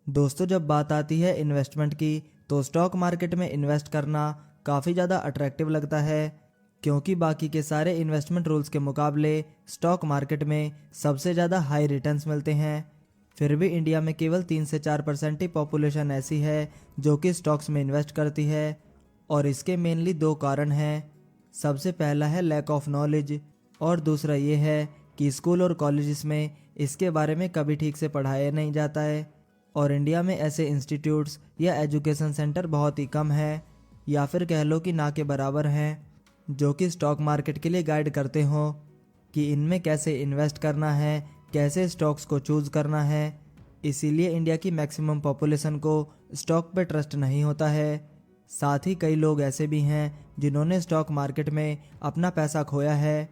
दोस्तों, जब बात आती है इन्वेस्टमेंट की तो स्टॉक मार्केट में इन्वेस्ट करना काफ़ी ज़्यादा अट्रैक्टिव लगता है, क्योंकि बाकी के सारे इन्वेस्टमेंट रूल्स के मुकाबले स्टॉक मार्केट में सबसे ज़्यादा हाई रिटर्न्स मिलते हैं। फिर भी इंडिया में केवल 3 से 4% ही पॉपुलेशन ऐसी है जो कि स्टॉक्स में इन्वेस्ट करती है, और इसके मेनली दो कारण हैं। सबसे पहला है लैक ऑफ नॉलेज, और दूसरा ये है कि स्कूल और कॉलेजेस में इसके बारे में कभी ठीक से पढ़ाया नहीं जाता है, और इंडिया में ऐसे इंस्टीट्यूट्स या एजुकेशन सेंटर बहुत ही कम है, या फिर कह लो कि ना के बराबर हैं, जो कि स्टॉक मार्केट के लिए गाइड करते हों कि इनमें कैसे इन्वेस्ट करना है, कैसे स्टॉक्स को चूज़ करना है। इसीलिए इंडिया की मैक्सिमम पॉपुलेशन को स्टॉक पे ट्रस्ट नहीं होता है। साथ ही कई लोग ऐसे भी हैं जिन्होंने स्टॉक मार्केट में अपना पैसा खोया है,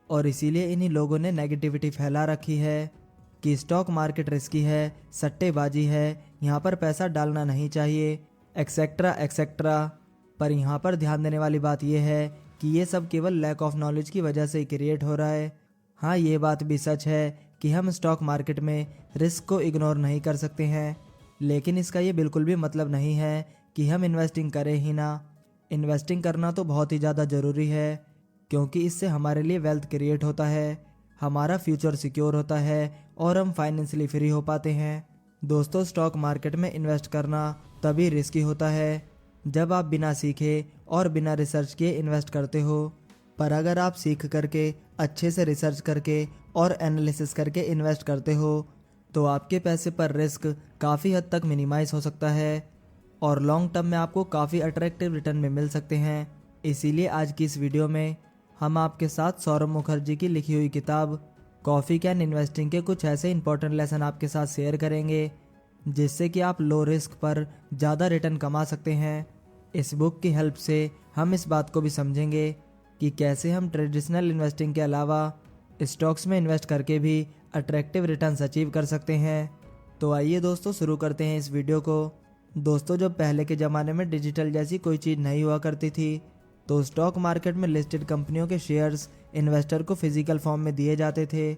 और इसीलिए इन्हीं लोगों ने नेगेटिविटी फैला रखी है कि स्टॉक मार्केट रिस्की है, सट्टेबाजी है, यहाँ पर पैसा डालना नहीं चाहिए, एक्सेट्रा एक्सेट्रा। पर यहाँ पर ध्यान देने वाली बात यह है कि ये सब केवल लैक ऑफ नॉलेज की वजह से ही क्रिएट हो रहा है। हाँ, ये बात भी सच है कि हम स्टॉक मार्केट में रिस्क को इग्नोर नहीं कर सकते हैं, लेकिन इसका ये बिल्कुल भी मतलब नहीं है कि हम इन्वेस्टिंग करें ही ना। इन्वेस्टिंग करना तो बहुत ही ज़्यादा ज़रूरी है, क्योंकि इससे हमारे लिए वेल्थ क्रिएट होता है, हमारा फ्यूचर सिक्योर होता है, और हम फाइनेंशियली फ्री हो पाते हैं। दोस्तों, स्टॉक मार्केट में इन्वेस्ट करना तभी रिस्की होता है जब आप बिना सीखे और बिना रिसर्च किए इन्वेस्ट करते हो। पर अगर आप सीख करके, अच्छे से रिसर्च करके और एनालिसिस करके इन्वेस्ट करते हो तो आपके पैसे पर रिस्क काफ़ी हद तक मिनिमाइज हो सकता है, और लॉन्ग टर्म में आपको काफ़ी अट्रैक्टिव रिटर्न में मिल सकते हैं। इसीलिए आज की इस वीडियो में हम आपके साथ सौरभ मुखर्जी की लिखी हुई किताब कॉफ़ी कैन इन्वेस्टिंग के कुछ ऐसे इंपॉर्टेंट लेसन आपके साथ शेयर करेंगे जिससे कि आप लो रिस्क पर ज़्यादा रिटर्न कमा सकते हैं। इस बुक की हेल्प से हम इस बात को भी समझेंगे कि कैसे हम ट्रेडिशनल इन्वेस्टिंग के अलावा स्टॉक्स में इन्वेस्ट करके भी अट्रैक्टिव रिटर्न्स अचीव कर सकते हैं। तो आइए दोस्तों, शुरू करते हैं इस वीडियो को। दोस्तों, जब पहले के ज़माने में डिजिटल जैसी कोई चीज़ नहीं हुआ करती थी तो स्टॉक मार्केट में लिस्टेड कंपनियों के शेयर्स इन्वेस्टर को फिजिकल फॉर्म में दिए जाते थे,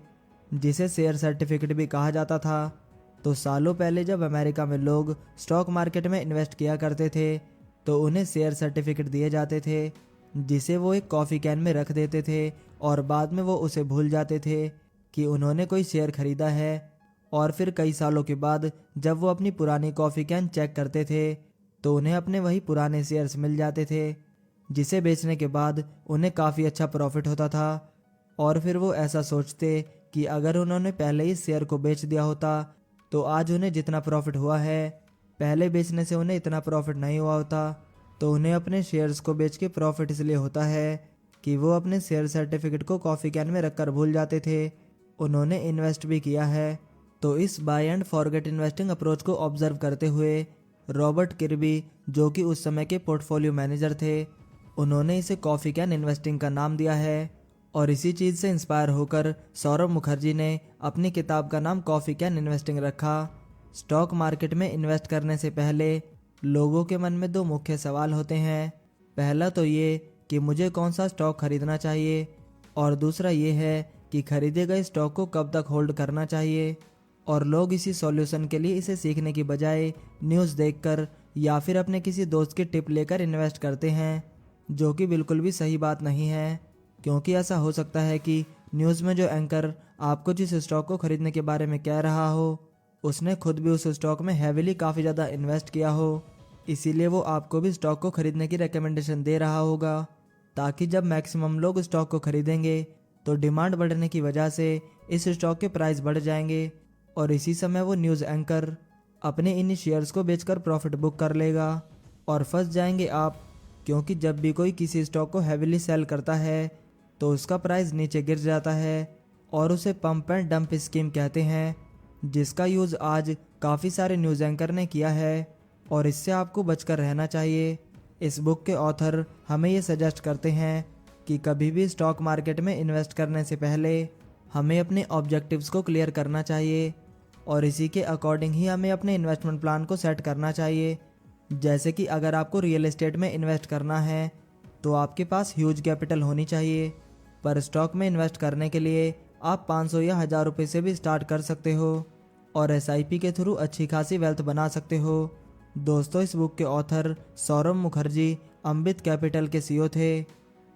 जिसे शेयर सर्टिफिकेट भी कहा जाता था। तो सालों पहले जब अमेरिका में लोग स्टॉक मार्केट में इन्वेस्ट किया करते थे तो उन्हें शेयर सर्टिफिकेट दिए जाते थे, जिसे वो एक कॉफ़ी कैन में रख देते थे, और बाद में वो उसे भूल जाते थे कि उन्होंने कोई शेयर खरीदा है। और फिर कई सालों के बाद जब वो अपनी पुरानी कॉफ़ी कैन चेक करते थे तो उन्हें अपने वही पुराने शेयर्स मिल जाते थे, जिसे बेचने के बाद उन्हें काफ़ी अच्छा प्रॉफिट होता था। और फिर वो ऐसा सोचते कि अगर उन्होंने पहले ही शेयर को बेच दिया होता तो आज उन्हें जितना प्रॉफिट हुआ है, पहले बेचने से उन्हें इतना प्रॉफिट नहीं हुआ होता। तो उन्हें अपने शेयर्स को बेच के प्रॉफिट इसलिए होता है कि वो अपने शेयर सर्टिफिकेट को कॉफ़ी कैन में रखकर भूल जाते थे, उन्होंने इन्वेस्ट भी किया है। तो इस buy and forget investing approach को ऑब्जर्व करते हुए रॉबर्ट किर्बी, जो कि उस समय के पोर्टफोलियो मैनेजर थे, उन्होंने इसे कॉफ़ी कैन इन्वेस्टिंग का नाम दिया है। और इसी चीज़ से इंस्पायर होकर सौरभ मुखर्जी ने अपनी किताब का नाम कॉफ़ी कैन इन्वेस्टिंग रखा। स्टॉक मार्केट में इन्वेस्ट करने से पहले लोगों के मन में दो मुख्य सवाल होते हैं। पहला तो ये कि मुझे कौन सा स्टॉक खरीदना चाहिए, और दूसरा ये है कि खरीदे गए स्टॉक को कब तक होल्ड करना चाहिए। और लोग इसी सॉल्यूशन के लिए इसे सीखने की बजाय न्यूज़ देखकर या फिर अपने किसी दोस्त की टिप लेकर इन्वेस्ट करते हैं, जो कि बिल्कुल भी सही बात नहीं है। क्योंकि ऐसा हो सकता है कि न्यूज़ में जो एंकर आपको जिस स्टॉक को खरीदने के बारे में कह रहा हो उसने खुद भी उस स्टॉक में हैविली काफ़ी ज़्यादा इन्वेस्ट किया हो, इसीलिए वो आपको भी स्टॉक को खरीदने की रिकमेंडेशन दे रहा होगा, ताकि जब मैक्सिमम लोग स्टॉक को खरीदेंगे तो डिमांड बढ़ने की वजह से इस स्टॉक के प्राइस बढ़ जाएंगे, और इसी समय वो न्यूज़ एंकर अपने इन शेयर्स को बेचकर प्रॉफिट बुक कर लेगा, और फंस जाएंगे आप। क्योंकि जब भी कोई किसी स्टॉक को हैविली सेल करता है तो उसका प्राइस नीचे गिर जाता है, और उसे पंप एंड डंप स्कीम कहते हैं, जिसका यूज़ आज काफ़ी सारे न्यूज़ एंकर ने किया है, और इससे आपको बचकर रहना चाहिए। इस बुक के ऑथर हमें ये सजेस्ट करते हैं कि कभी भी स्टॉक मार्केट में इन्वेस्ट करने से पहले हमें अपने ऑब्जेक्टिव्स को क्लियर करना चाहिए, और इसी के अकॉर्डिंग ही हमें अपने इन्वेस्टमेंट प्लान को सेट करना चाहिए। जैसे कि अगर आपको रियल एस्टेट में इन्वेस्ट करना है तो आपके पास ह्यूज कैपिटल होनी चाहिए, पर स्टॉक में इन्वेस्ट करने के लिए आप 500 या 1000 रुपये से भी स्टार्ट कर सकते हो। और एसआईपी के थ्रू अच्छी खासी वेल्थ बना सकते हो। दोस्तों, इस बुक के ऑथर सौरभ मुखर्जी अम्बित कैपिटल के सीईओ थे।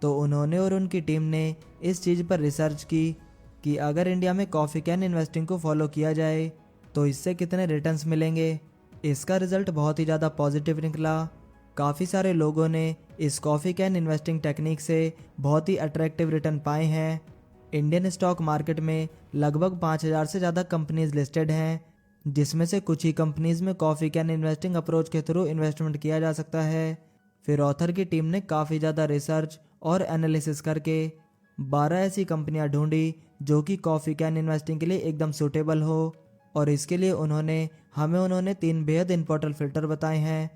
तो उन्होंने और उनकी टीम ने इस चीज़ पर रिसर्च की कि अगर इंडिया में कॉफ़ी कैन इन्वेस्टिंग को फॉलो किया जाए तो इससे कितने रिटर्न्स मिलेंगे। इसका रिजल्ट बहुत ही ज़्यादा पॉजिटिव निकला। काफ़ी सारे लोगों ने इस कॉफ़ी कैन इन्वेस्टिंग टेक्निक से बहुत ही अट्रैक्टिव रिटर्न पाए हैं। इंडियन स्टॉक मार्केट में लगभग 5,000 से ज़्यादा कंपनीज लिस्टेड हैं, जिसमें से कुछ ही कंपनीज में कॉफ़ी कैन इन्वेस्टिंग अप्रोच के थ्रू इन्वेस्टमेंट किया जा सकता है। फिर ऑथर की टीम ने काफ़ी ज़्यादा रिसर्च और एनालिसिस करके 12 ऐसी कंपनियां ढूंढी जो कि कॉफ़ी कैन इन्वेस्टिंग के लिए एकदम सूटेबल हो। और इसके लिए उन्होंने 3 बेहद इंपॉर्टेंट फिल्टर बताए हैं।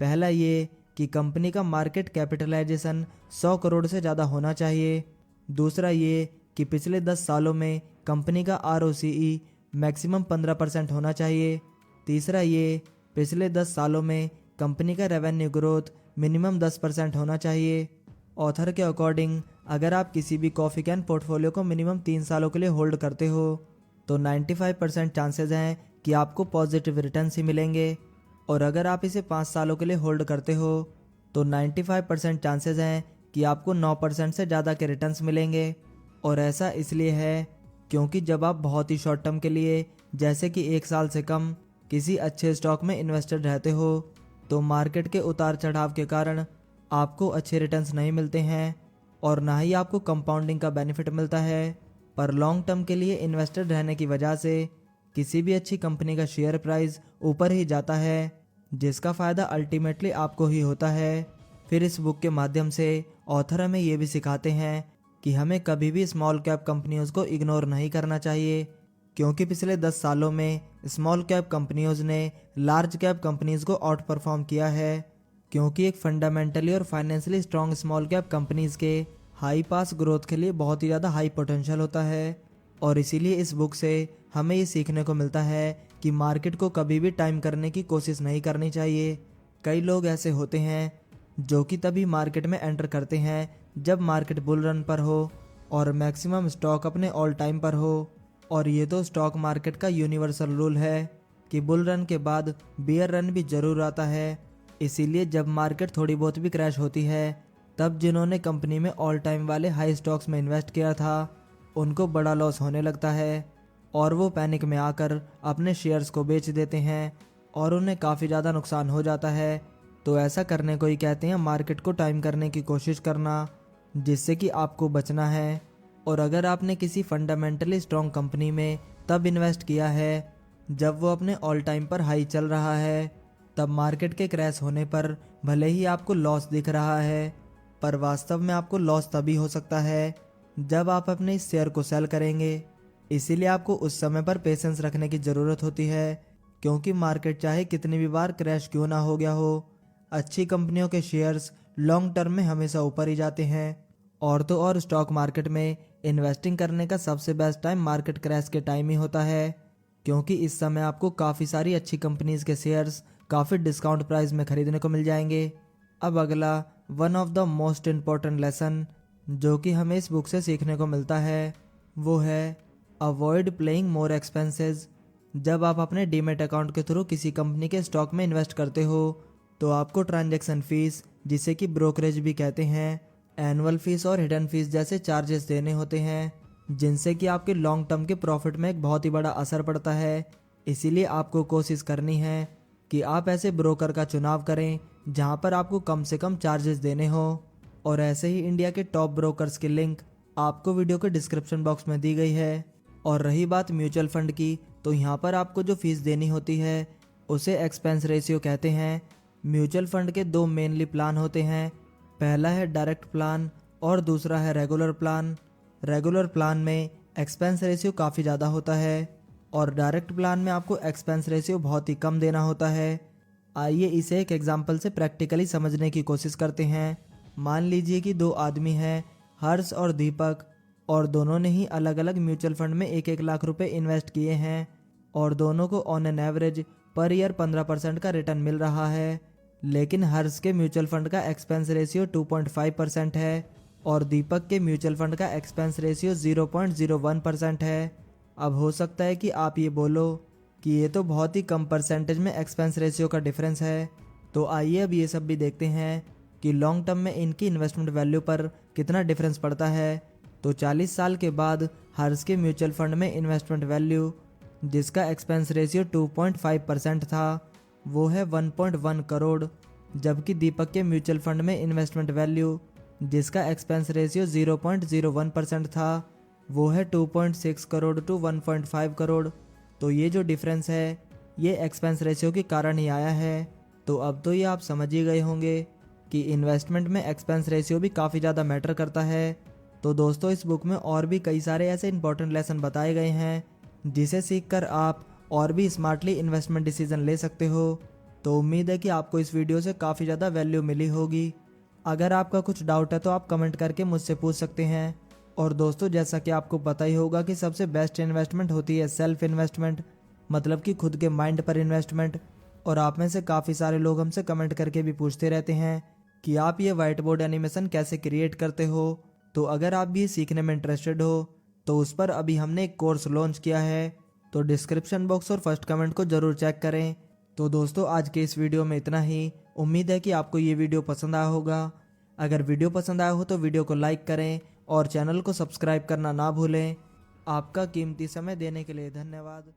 पहला ये कि कंपनी का मार्केट कैपिटलाइजेशन 100 करोड़ से ज़्यादा होना चाहिए। दूसरा ये कि पिछले 10 सालों में कंपनी का ROCE मैक्सिमम 15% होना चाहिए। तीसरा ये पिछले 10 सालों में कंपनी का रेवेन्यू ग्रोथ मिनिमम 10% होना चाहिए। ऑथर के अकॉर्डिंग अगर आप किसी भी कॉफ़ी कैन पोर्टफोलियो को मिनिमम 3 सालों के लिए होल्ड करते हो तो 95% चांसेस हैं कि आपको पॉजिटिव रिटर्न्स ही मिलेंगे। और अगर आप इसे 5 सालों के लिए होल्ड करते हो तो 95% चांसेस हैं कि आपको 9% से ज़्यादा के रिटर्न्स मिलेंगे। और ऐसा इसलिए है क्योंकि जब आप बहुत ही शॉर्ट टर्म के लिए, जैसे कि 1 साल से कम, किसी अच्छे स्टॉक में इन्वेस्टेड रहते हो तो मार्केट के उतार चढ़ाव के कारण आपको अच्छे रिटर्न्स नहीं मिलते हैं और ना ही आपको कंपाउंडिंग का बेनिफिट मिलता है। पर लॉन्ग टर्म के लिए इन्वेस्टेड रहने की वजह से किसी भी अच्छी कंपनी का शेयर प्राइस ऊपर ही जाता है, जिसका फ़ायदा अल्टीमेटली आपको ही होता है। फिर इस बुक के माध्यम से ऑथर हमें ये भी सिखाते हैं कि हमें कभी भी स्मॉल कैप कंपनियों को इग्नोर नहीं करना चाहिए, क्योंकि पिछले 10 सालों में स्मॉल कैप कंपनियों ने लार्ज कैप कंपनीज को आउट परफॉर्म किया है। क्योंकि एक फंडामेंटली और financially strong small cap companies के हाई पास ग्रोथ के लिए बहुत ही ज़्यादा हाई पोटेंशियल होता है। और इसीलिए इस बुक से हमें ये सीखने को मिलता है कि मार्केट को कभी भी टाइम करने की कोशिश नहीं करनी चाहिए। कई लोग ऐसे होते हैं जो कि तभी मार्केट में एंटर करते हैं जब मार्केट बुल रन पर हो और मैक्सिमम स्टॉक अपने ऑल टाइम पर हो। और ये तो स्टॉक मार्केट का यूनिवर्सल रूल है कि बुल रन के बाद बियर रन भी जरूर आता है। इसीलिए जब मार्केट थोड़ी बहुत भी क्रैश होती है तब जिन्होंने कंपनी में ऑल टाइम वाले हाई स्टॉक्स में इन्वेस्ट किया था उनको बड़ा लॉस होने लगता है और वो पैनिक में आकर अपने शेयर्स को बेच देते हैं और उन्हें काफ़ी ज़्यादा नुकसान हो जाता है। तो ऐसा करने को ही कहते हैं मार्केट को टाइम करने की कोशिश करना, जिससे कि आपको बचना है। और अगर आपने किसी फंडामेंटली स्ट्रॉन्ग कंपनी में तब इन्वेस्ट किया है जब वो अपने ऑल टाइम पर हाई चल रहा है, तब मार्केट के क्रैश होने पर भले ही आपको लॉस दिख रहा है, पर वास्तव में आपको लॉस तभी हो सकता है जब आप अपने इस शेयर को सेल करेंगे। इसीलिए आपको उस समय पर पेशेंस रखने की ज़रूरत होती है, क्योंकि मार्केट चाहे कितनी भी बार क्रैश क्यों ना हो गया हो, अच्छी कंपनियों के शेयर्स लॉन्ग टर्म में हमेशा ऊपर ही जाते हैं। और तो और स्टॉक मार्केट में इन्वेस्टिंग करने का सबसे बेस्ट टाइम मार्केट क्रैश के टाइम ही होता है, क्योंकि इस समय आपको काफ़ी सारी अच्छी कंपनीज के शेयर्स काफ़ी डिस्काउंट प्राइस में खरीदने को मिल जाएंगे। अब अगला one of the most important lesson जो कि हमें इस बुक से सीखने को मिलता है वो है अवॉइड प्लेइंग मोर एक्सपेंसेस। जब आप अपने डीमेट अकाउंट के थ्रू किसी कंपनी के स्टॉक में इन्वेस्ट करते हो तो आपको ट्रांजैक्शन फीस, जिसे कि ब्रोकरेज भी कहते हैं, एनुअल फीस और हिडन फीस जैसे चार्जेस देने होते हैं, जिनसे कि आपके लॉन्ग टर्म के प्रॉफिट में एक बहुत ही बड़ा असर पड़ता है। इसीलिए आपको कोशिश करनी है कि आप ऐसे ब्रोकर का चुनाव करें जहां पर आपको कम से कम चार्जेस देने हो। और ऐसे ही इंडिया के टॉप ब्रोकर्स की लिंक आपको वीडियो के डिस्क्रिप्शन बॉक्स में दी गई है। और रही बात म्यूचुअल फंड की, तो यहाँ पर आपको जो फीस देनी होती है उसे एक्सपेंस रेशियो कहते हैं। म्यूचुअल फंड के 2 मेनली प्लान होते हैं, पहला है डायरेक्ट प्लान और दूसरा है रेगुलर प्लान। रेगुलर प्लान में एक्सपेंस रेशियो काफ़ी ज़्यादा होता है और डायरेक्ट प्लान में आपको एक्सपेंस रेशियो बहुत ही कम देना होता है। आइए इसे एक एग्जांपल से प्रैक्टिकली समझने की कोशिश करते हैं। मान लीजिए कि 2 आदमी हैं, हर्ष और दीपक, और दोनों ने ही अलग अलग म्यूचुअल फंड में 1-1 लाख रुपए इन्वेस्ट किए हैं और दोनों को on an average per year 15% का रिटर्न मिल रहा है। लेकिन हर्ष के म्यूचुअल फंड का एक्सपेंस रेशियो 2.5% है और दीपक के म्यूचुअल फंड का एक्सपेंस रेशियो 0.01% है। अब हो सकता है कि आप ये बोलो कि ये तो बहुत ही कम परसेंटेज में एक्सपेंस रेशियो का डिफरेंस है। तो आइए अब ये सब भी देखते हैं कि लॉन्ग टर्म में इनकी इन्वेस्टमेंट वैल्यू पर कितना डिफरेंस पड़ता है। तो 40 साल के बाद हर्ष के म्यूचुअल फंड में इन्वेस्टमेंट वैल्यू जिसका एक्सपेंस रेशियो 2.5% था वो है 1.1 करोड़, जबकि दीपक के म्यूचुअल फंड में इन्वेस्टमेंट वैल्यू जिसका एक्सपेंस रेशियो 0.01% था वो है 2.6 करोड़ टू 1.5 करोड़। तो ये जो डिफरेंस है ये एक्सपेंस रेशियो के कारण ही आया है। तो अब तो ये आप समझ ही गए होंगे कि इन्वेस्टमेंट में एक्सपेंस रेशियो भी काफ़ी ज़्यादा मैटर करता है। तो दोस्तों इस बुक में और भी कई सारे ऐसे इंपॉर्टेंट लेसन बताए गए हैं जिसे सीखकर आप और भी स्मार्टली इन्वेस्टमेंट डिसीजन ले सकते हो। तो उम्मीद है कि आपको इस वीडियो से काफ़ी ज़्यादा वैल्यू मिली होगी। अगर आपका कुछ डाउट है तो आप कमेंट करके मुझसे पूछ सकते हैं। और दोस्तों जैसा कि आपको पता ही होगा कि सबसे बेस्ट इन्वेस्टमेंट होती है सेल्फ इन्वेस्टमेंट, मतलब कि खुद के माइंड पर इन्वेस्टमेंट। और आप में से काफ़ी सारे लोग हमसे कमेंट करके भी पूछते रहते हैं कि आप ये व्हाइट बोर्ड एनिमेशन कैसे क्रिएट करते हो। तो अगर आप भी सीखने में इंटरेस्टेड हो तो उस पर अभी हमने एक कोर्स लॉन्च किया है, तो डिस्क्रिप्शन बॉक्स और फर्स्ट कमेंट को ज़रूर चेक करें। तो दोस्तों आज के इस वीडियो में इतना ही। उम्मीद है कि आपको ये वीडियो पसंद आया होगा। अगर वीडियो पसंद आया हो तो वीडियो को लाइक करें और चैनल को सब्सक्राइब करना ना भूलें। आपका कीमती समय देने के लिए धन्यवाद।